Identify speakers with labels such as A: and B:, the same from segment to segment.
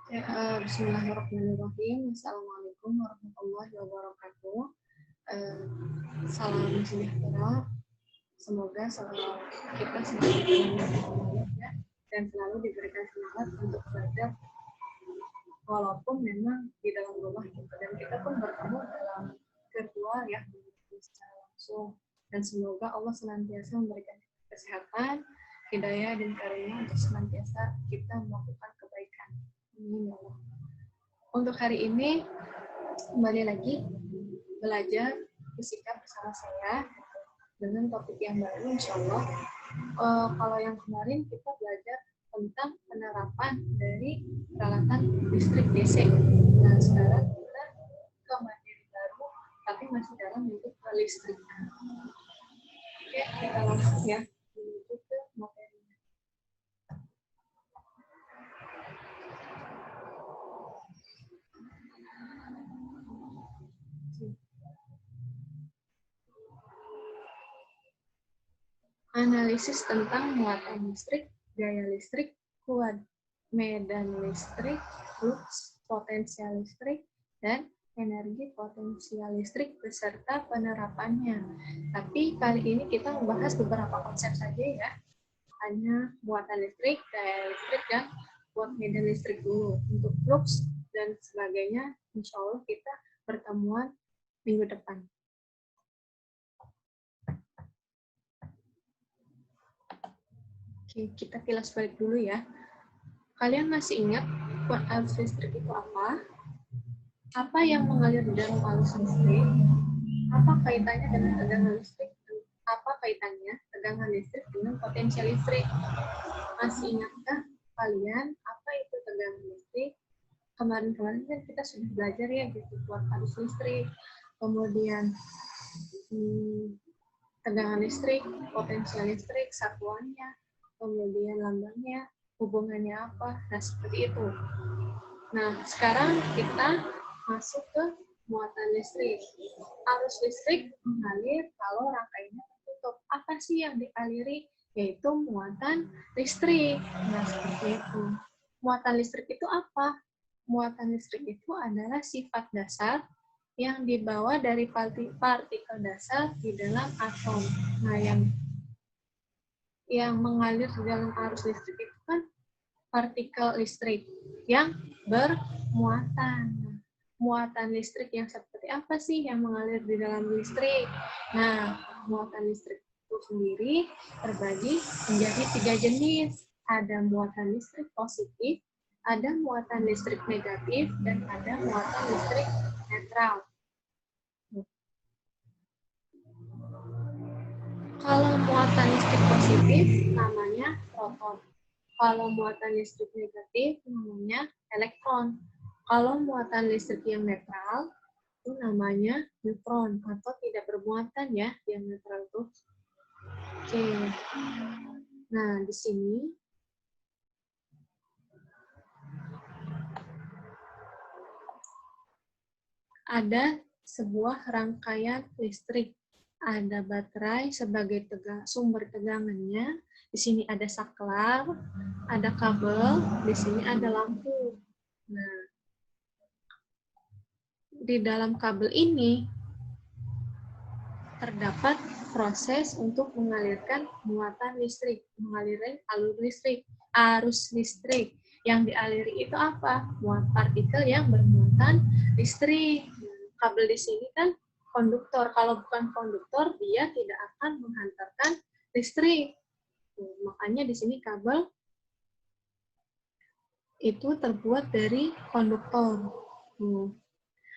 A: Ya, Bismillahirrahmanirrahim. Assalamualaikum warahmatullahi wabarakatuh. Eh, Salam sejahtera. Semoga kita selalu ya, dan selalu diberikan semangat untuk belajar walaupun memang di dalam rumah gitu. Dan kita pun bertemu dalam virtual ya, secara langsung. Dan semoga Allah senantiasa memberikan kesehatan, hidayah dan karunia untuk senantiasa kita melakukan kebaikan. Amin ya Allah. Untuk hari ini kembali lagi belajar fisika bersama saya dengan topik yang baru, insya Allah. Kalau yang kemarin kita belajar tentang penerapan dari peralatan listrik DC. Nah, sekarang kita ke materi baru, tapi masih dalam bentuk listrik. Oke, kita langsung ya menuju ke materinya. Analisis tentang muatan listrik, gaya listrik, kuat medan listrik, flux potensial listrik, dan energi potensial listrik beserta penerapannya. Tapi kali ini kita membahas beberapa konsep saja ya. Hanya muatan listrik, gaya listrik, dan kuat medan listrik dulu. Untuk flux dan sebagainya, insya Allah kita pertemuan minggu depan. Oke, kita kilas balik dulu ya. Kalian masih ingat kuat arus listrik itu apa? Apa yang mengalir di dalam arus listrik? Apa kaitannya dengan tegangan listrik? Apa kaitannya tegangan listrik dengan potensial listrik? Masih ingatkah kalian apa itu tegangan listrik? Kemarin-kemarin kan kita sudah belajar ya gitu kuat arus listrik, kemudian tegangan listrik, potensial listrik, satuannya, kemudian lambangnya, hubungannya apa, nah seperti itu. Nah, sekarang kita masuk ke muatan listrik. Arus listrik mengalir kalau rangkaiannya tertutup. Apa sih yang dialiri? Yaitu muatan listrik. Nah, seperti itu. Muatan listrik itu apa? Muatan listrik itu adalah sifat dasar yang dibawa dari partikel dasar di dalam atom. Nah, yang mengalir di dalam arus listrik itu kan partikel listrik yang bermuatan. Muatan listrik yang seperti apa sih yang mengalir di dalam listrik? Nah, muatan listrik itu sendiri terbagi menjadi 3 jenis. Ada muatan listrik positif, ada muatan listrik negatif, dan ada muatan listrik netral. Kalau muatan listrik positif namanya proton. Kalau muatan listrik negatif namanya elektron. Kalau muatan listrik yang netral itu namanya neutron atau tidak bermuatan ya, yang netral itu. Oke. Nah, di sini ada sebuah rangkaian listrik. Ada baterai sebagai sumber tegangannya. Di sini ada saklar, ada kabel, di sini ada lampu. Nah, di dalam kabel ini terdapat proses untuk mengalirkan muatan listrik, mengalirkan arus listrik. Yang dialiri itu apa? Partikel yang bermuatan listrik. Kabel di sini kan konduktor. Kalau bukan konduktor, dia tidak akan menghantarkan listrik. Makanya di sini kabel itu terbuat dari konduktor.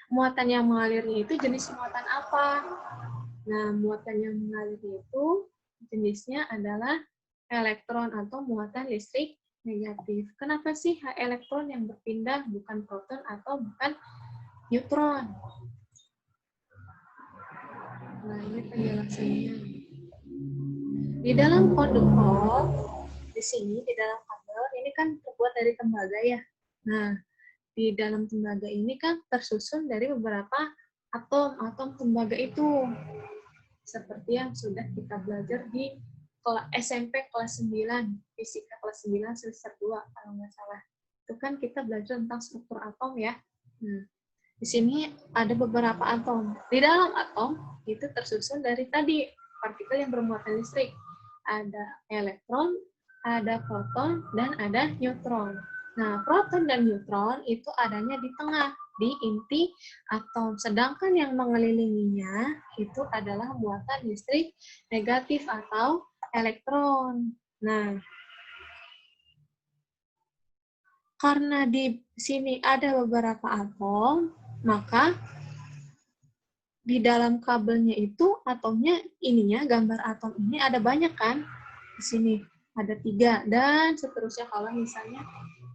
A: Muatan yang mengalirnya itu jenis muatan apa? Nah, muatan yang mengalir itu jenisnya adalah elektron atau muatan listrik negatif. Kenapa sih elektron yang berpindah, bukan proton atau bukan neutron? Nah, ini penjelasannya. Di dalam konduktor, di sini, di dalam kabel, ini kan terbuat dari tembaga ya. Nah, di dalam tembaga ini kan tersusun dari beberapa atom tembaga itu. Seperti yang sudah kita belajar di SMP kelas 9, fisika kelas 9 semester 2 kalau nggak salah. Itu kan kita belajar tentang struktur atom ya. Nah, di sini ada beberapa atom. Di dalam atom itu tersusun dari tadi partikel yang bermuatan listrik. Ada elektron, ada proton, dan ada neutron. Nah, proton dan neutron itu adanya di tengah, di inti atom. Sedangkan yang mengelilinginya itu adalah muatan listrik negatif atau elektron. Nah, karena di sini ada beberapa atom, maka di dalam kabelnya itu atomnya ininya, gambar atom ini ada banyak kan? Di sini ada 3 dan seterusnya kalau misalnya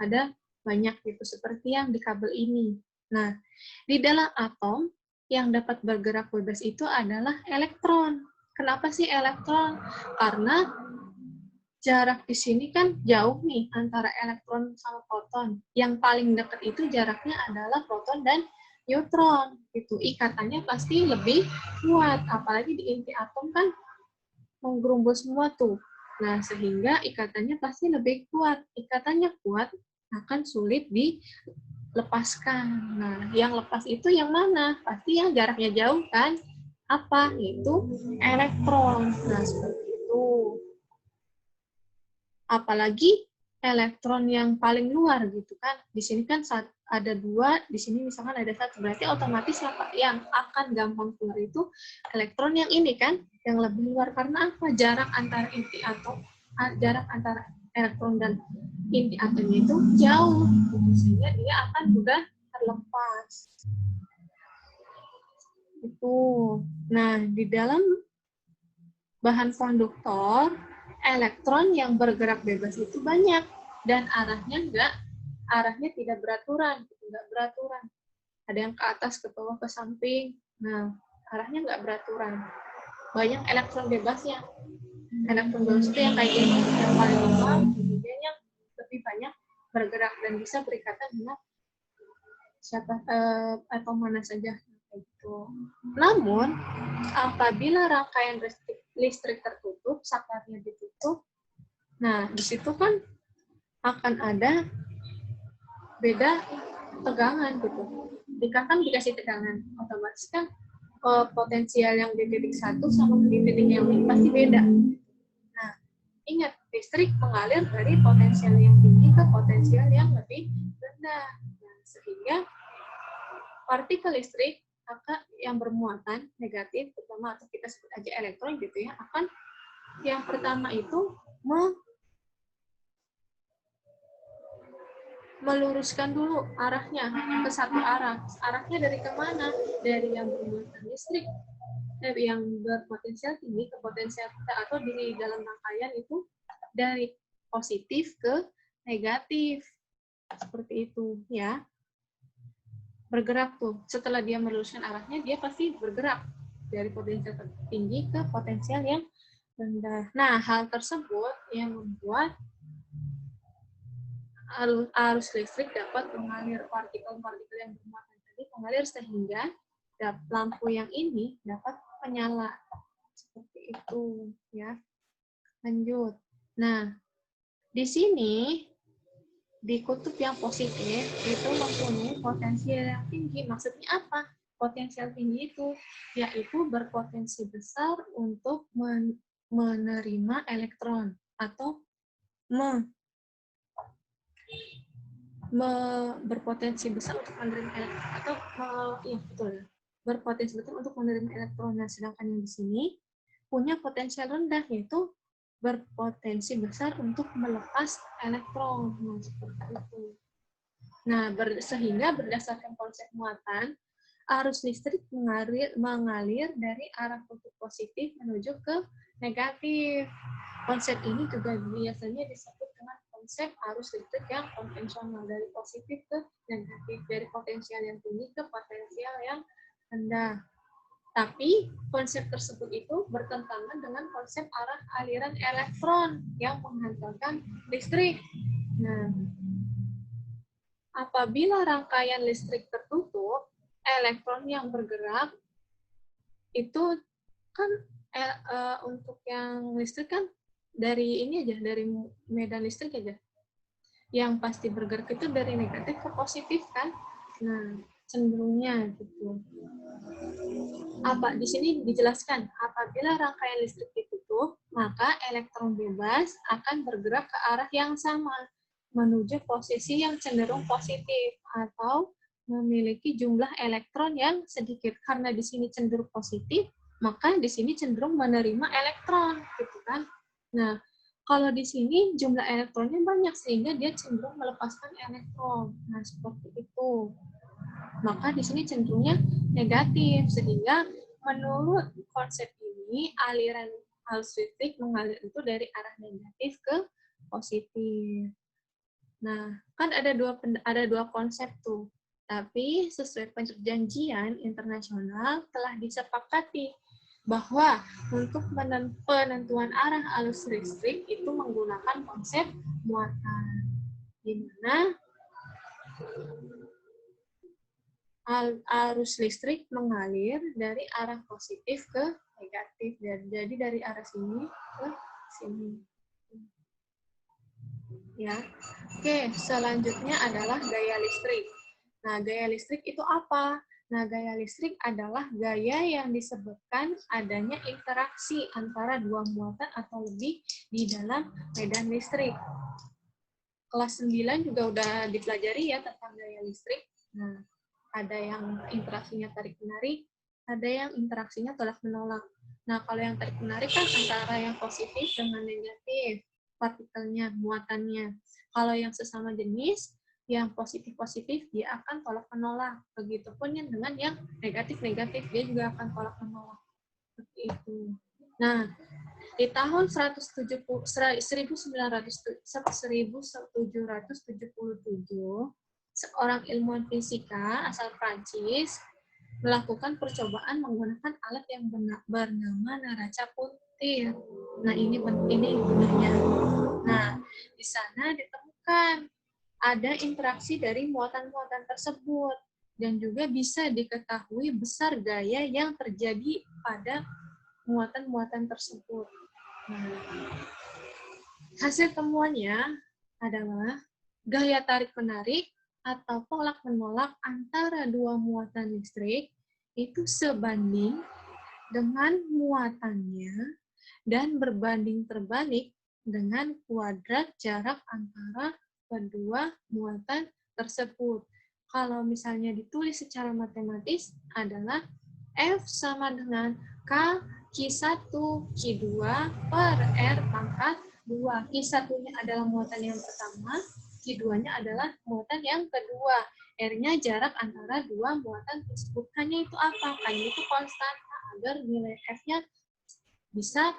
A: ada banyak gitu seperti yang di kabel ini. Nah, di dalam atom yang dapat bergerak bebas itu adalah elektron. Kenapa sih elektron? Karena jarak di sini kan jauh nih antara elektron sama proton. Yang paling dekat itu jaraknya adalah proton dan neutron. Itu ikatannya pasti lebih kuat. Apalagi di inti atom kan menggerumbul semua tuh. Nah, sehingga ikatannya pasti lebih kuat. Ikatannya kuat akan sulit dilepaskan. Nah, yang lepas itu yang mana? Pasti yang jaraknya jauh kan? Apa? Itu elektron. Nah, seperti itu. Apalagi elektron yang paling luar gitu kan. Di sini kan ada 2, di sini misalkan ada 1. Berarti otomatis yang akan gampang keluar itu elektron yang ini kan, yang lebih luar. Karena apa? Jarak antara inti atom, jarak antara elektron dan inti atomnya itu jauh. Sehingga dia akan mudah terlepas. Itu. Nah, di dalam bahan konduktor, elektron yang bergerak bebas itu banyak dan arahnya tidak beraturan, Ada yang ke atas, ke bawah, ke samping. Nah, arahnya nggak beraturan. Banyak elektron bebasnya. Elektron bebas itu yang kayak gini, yang paling lemah, kemudian yang lebih banyak bergerak dan bisa berikatan dengan atau mana saja. Gitu. Namun, apabila rangkaian listrik tertutup, saklarnya ditutup, nah di situ kan akan ada beda tegangan gitu. Jika kan dikasih tegangan, otomatis kan potensial yang di titik 1 sama di titik yang lain pasti beda. Nah, ingat, listrik mengalir dari potensial yang tinggi ke potensial yang lebih rendah. Nah, sehingga partikel listrik yang bermuatan negatif, terutama atau kita sebut aja elektron gitu ya, akan yang pertama itu meluruskan dulu arahnya ke satu arah. Arahnya dari kemana? Dari yang bermuatan listrik, dari yang berpotensial tinggi ke potensial kita, atau di dalam rangkaian itu dari positif ke negatif. Seperti itu ya. Bergerak tuh. Setelah dia meluruskan arahnya, dia pasti bergerak dari potensial tinggi ke potensial yang rendah. Nah, hal tersebut yang membuat arus listrik dapat mengalir, partikel-partikel yang bermuatan tadi mengalir sehingga lampu yang ini dapat menyala. Seperti itu ya. Lanjut. Nah, di sini di kutub yang positif itu mempunyai potensial yang tinggi. Maksudnya apa? Potensial tinggi itu yaitu berpotensi besar untuk menerima elektron atau berpotensi besar untuk menerima elektron atau iya betul, berpotensi besar untuk menerima elektron. Nah, sedangkan yang di sini punya potensial rendah yaitu berpotensi besar untuk melepas elektron. Nah, seperti itu. Nah, sehingga berdasarkan konsep muatan, arus listrik mengalir dari arah kutub positif menuju ke negatif. Konsep ini juga biasanya disebut dengan konsep arus listrik yang konvensional, dari positif ke negatif, dari potensial yang tinggi ke potensial yang rendah. Tapi konsep tersebut itu bertentangan dengan konsep arah aliran elektron yang menghantarkan listrik. Nah, apabila rangkaian listrik tertutup, elektron yang bergerak itu kan untuk yang listrik kan dari ini aja, dari medan listrik aja. yang pasti bergerak itu dari negatif ke positif kan? Nah, cenderungnya gitu. Apa di sini dijelaskan, apabila rangkaian listrik ditutup, maka elektron bebas akan bergerak ke arah yang sama menuju posisi yang cenderung positif atau memiliki jumlah elektron yang sedikit. Karena di sini cenderung positif, maka di sini cenderung menerima elektron, gitu kan? Nah, kalau di sini jumlah elektronnya banyak sehingga dia cenderung melepaskan elektron. Nah, seperti itu. Maka di sini cenderungnya negatif sehingga menurut konsep ini aliran arus listrik mengalir itu dari arah negatif ke positif. Nah, kan ada dua konsep tuh. Tapi sesuai perjanjian internasional telah disepakati bahwa untuk penentuan arah arus listrik itu menggunakan konsep muatan, di mana arus listrik mengalir dari arah positif ke negatif. Jadi dari arah sini ke sini. Ya. Oke, selanjutnya adalah gaya listrik. Nah, gaya listrik itu apa? Nah, gaya listrik adalah gaya yang disebabkan adanya interaksi antara dua muatan atau lebih di dalam medan listrik. Kelas 9 juga udah dipelajari ya tentang gaya listrik. Nah, ada yang interaksinya tarik-menarik, ada yang interaksinya tolak-menolak. Nah, kalau yang tarik-menarik kan antara yang positif dengan negatif, partikelnya, muatannya. Kalau yang sesama jenis, yang positif-positif, dia akan tolak-menolak. Begitupun yang dengan yang negatif-negatif, dia juga akan tolak-menolak. Seperti itu. Nah, di tahun 1777, seorang ilmuwan fisika asal Prancis melakukan percobaan menggunakan alat yang bernama neraca puntir. Nah, ini benarnya. Nah, di sana ditemukan ada interaksi dari muatan-muatan tersebut dan juga bisa diketahui besar gaya yang terjadi pada muatan-muatan tersebut. Nah, hasil temuannya adalah gaya tarik-menarik atau tolak-menolak antara dua muatan listrik itu sebanding dengan muatannya dan berbanding terbalik dengan kuadrat jarak antara kedua muatan tersebut. Kalau misalnya ditulis secara matematis adalah F sama dengan K Q1 Q2 per R pangkat 2. Q1-nya adalah muatan yang pertama, Q2-nya adalah muatan yang kedua. R-nya jarak antara dua muatan tersebut. Hanya itu apa? Hanya itu konstan agar nilai F-nya bisa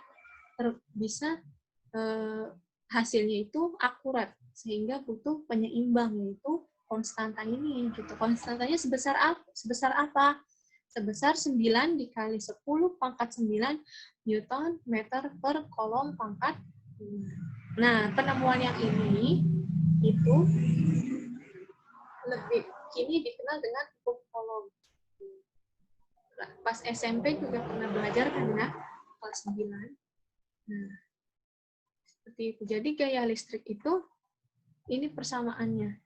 A: hasilnya itu akurat, sehingga butuh penyeimbang, yaitu konstanta ini. Gitu. Konstantanya sebesar apa? Sebesar 9 dikali 10 pangkat 9 Newton meter per kolom pangkat 2. Nah, penemuan yang ini itu lebih kini dikenal dengan hukum kolom. Pas SMP juga pernah belajar kan ya, kelas 9. Nah, seperti itu. Jadi gaya listrik itu ini persamaannya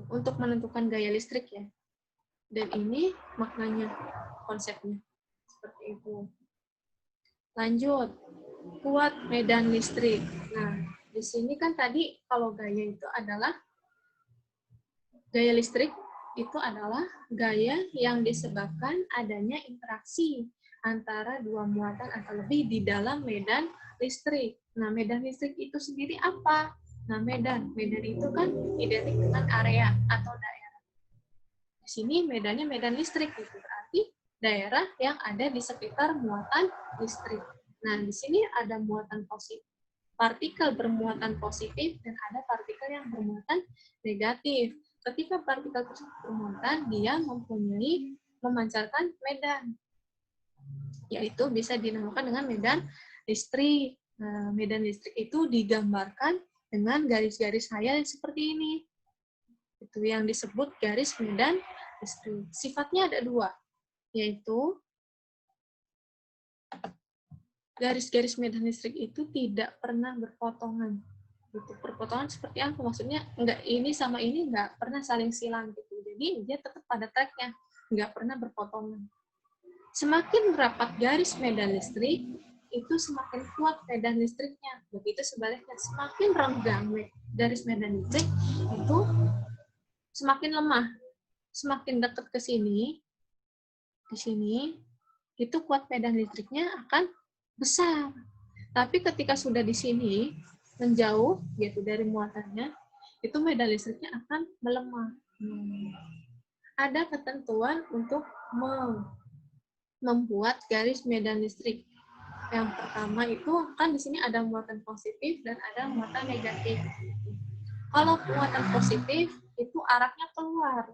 A: untuk menentukan gaya listrik ya. Dan ini maknanya, konsepnya. Seperti itu. Lanjut, kuat medan listrik. Nah, di sini kan tadi kalau gaya itu adalah, gaya listrik itu adalah gaya yang disebabkan adanya interaksi antara dua muatan atau lebih di dalam medan listrik. Nah, medan listrik itu sendiri apa? Nah, medan itu kan identik dengan area atau daerah. Di sini medannya medan listrik, itu berarti daerah yang ada di sekitar muatan listrik. Nah, di sini ada muatan positif, partikel bermuatan positif, dan ada partikel yang bermuatan negatif. Ketika partikel tersebut bermuatan, dia memancarkan medan, yaitu bisa dinamakan dengan medan listrik. Nah, medan listrik itu digambarkan dengan garis-garis hayal seperti ini. Itu yang disebut garis medan listrik. Sifatnya ada dua, yaitu garis-garis medan listrik itu tidak pernah berpotongan. Gitu. Perpotongan seperti apa? Maksudnya enggak ini sama ini enggak pernah saling silang gitu. Jadi dia tetap pada tracknya, enggak pernah berpotongan. Semakin rapat garis medan listrik, itu semakin kuat medan listriknya. Begitu sebaliknya, semakin renggang garis medan listrik, itu semakin lemah. Semakin dekat ke sini, di sini, itu kuat medan listriknya akan besar. Tapi ketika sudah di sini, menjauh gitu dari muatannya, itu medan listriknya akan melemah. Ada ketentuan untuk membuat garis medan listrik. Yang pertama itu kan di sini ada muatan positif dan ada muatan negatif. Kalau muatan positif itu arahnya keluar.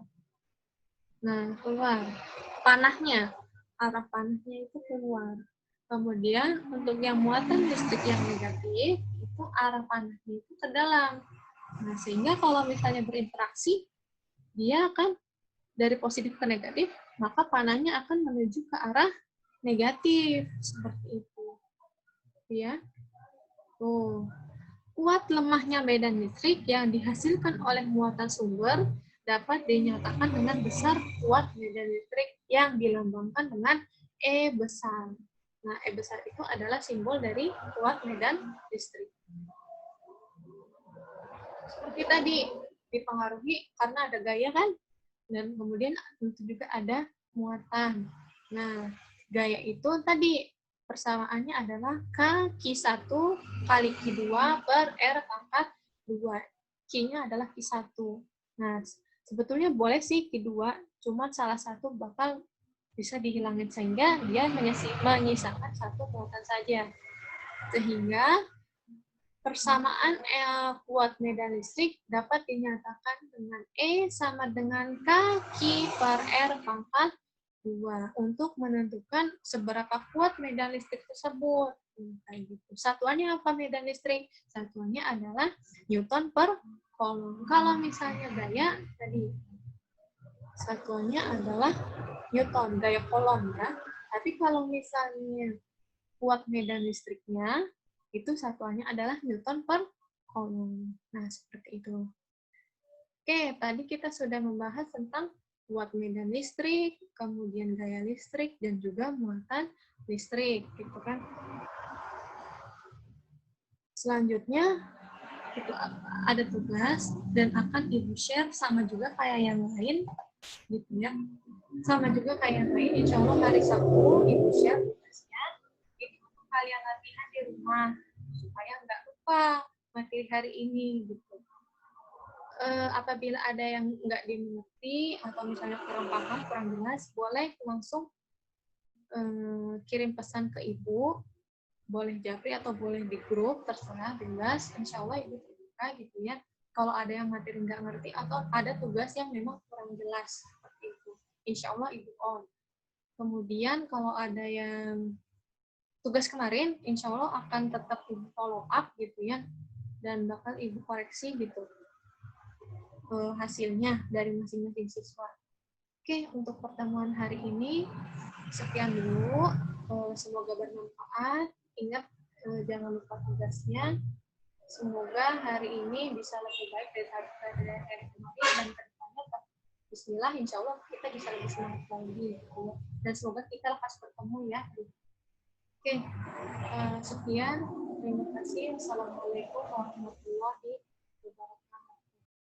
A: Nah, keluar. Panahnya, arah panahnya itu keluar. Kemudian untuk yang muatan listrik yang negatif, itu arah panahnya itu ke dalam. Nah, sehingga kalau misalnya berinteraksi, dia akan dari positif ke negatif, maka panahnya akan menuju ke arah negatif. Seperti itu. Ya. Tuh. Kuat lemahnya medan listrik yang dihasilkan oleh muatan sumber dapat dinyatakan dengan besar kuat medan listrik yang dilambangkan dengan E besar. Nah, E besar itu adalah simbol dari kuat medan listrik. Seperti tadi, dipengaruhi karena ada gaya kan? Dan kemudian tentu juga ada muatan. Nah, gaya itu tadi persamaannya adalah Q1 kali Q2 per R pangkat 2. Q-nya adalah Q1. Nah, sebetulnya boleh sih Q2, cuma salah satu bakal bisa dihilangin sehingga dia menyisakan satu muatan saja. Sehingga persamaan kuat medan listrik dapat dinyatakan dengan E sama dengan K Q per R pangkat 2 untuk menentukan seberapa kuat medan listrik tersebut. Kayak gitu. Satuannya apa medan listrik? Satuannya adalah Newton per Coulomb. Kalau misalnya gaya tadi satuannya adalah Newton, gaya Coulomb ya. Tapi kalau misalnya kuat medan listriknya, itu satuannya adalah Newton per Coulomb. Nah, seperti itu. Oke, tadi kita sudah membahas tentang kuat medan listrik, kemudian gaya listrik, dan juga muatan listrik. Gitu kan. Selanjutnya, itu ada tugas dan akan Ibu share sama juga kayak yang lain. Gitu ya. Sama juga kayak yang lain, insya Allah hari Sabtu Ibu share tugasnya. Ini untuk kalian latihan di rumah supaya nggak lupa materi hari ini gitu. Apabila ada yang nggak dimengerti atau misalnya kurang paham, kurang jelas, boleh langsung kirim pesan ke Ibu, boleh japri atau boleh di grup, terserah, bebas. Insya Allah Ibu terbuka gitu ya. Kalau ada yang materi nggak ngerti atau ada tugas yang memang kurang jelas seperti itu, insya Allah Ibu on. Kemudian kalau ada yang tugas kemarin, insya Allah akan tetap Ibu follow up gitu ya, dan bakal Ibu koreksi gitu hasilnya dari masing-masing siswa. Oke, untuk pertemuan hari ini sekian dulu. Semoga bermanfaat. Ingat, jangan lupa tugasnya. Semoga hari ini bisa lebih baik dari hari kemarin dan kedepannya. Bismillah, insya Allah kita bisa lebih semangat lagi. Dan semoga kita lekas bertemu ya. Oke, sekian. Terima kasih. Assalamualaikum warahmatullahi wabarakatuh.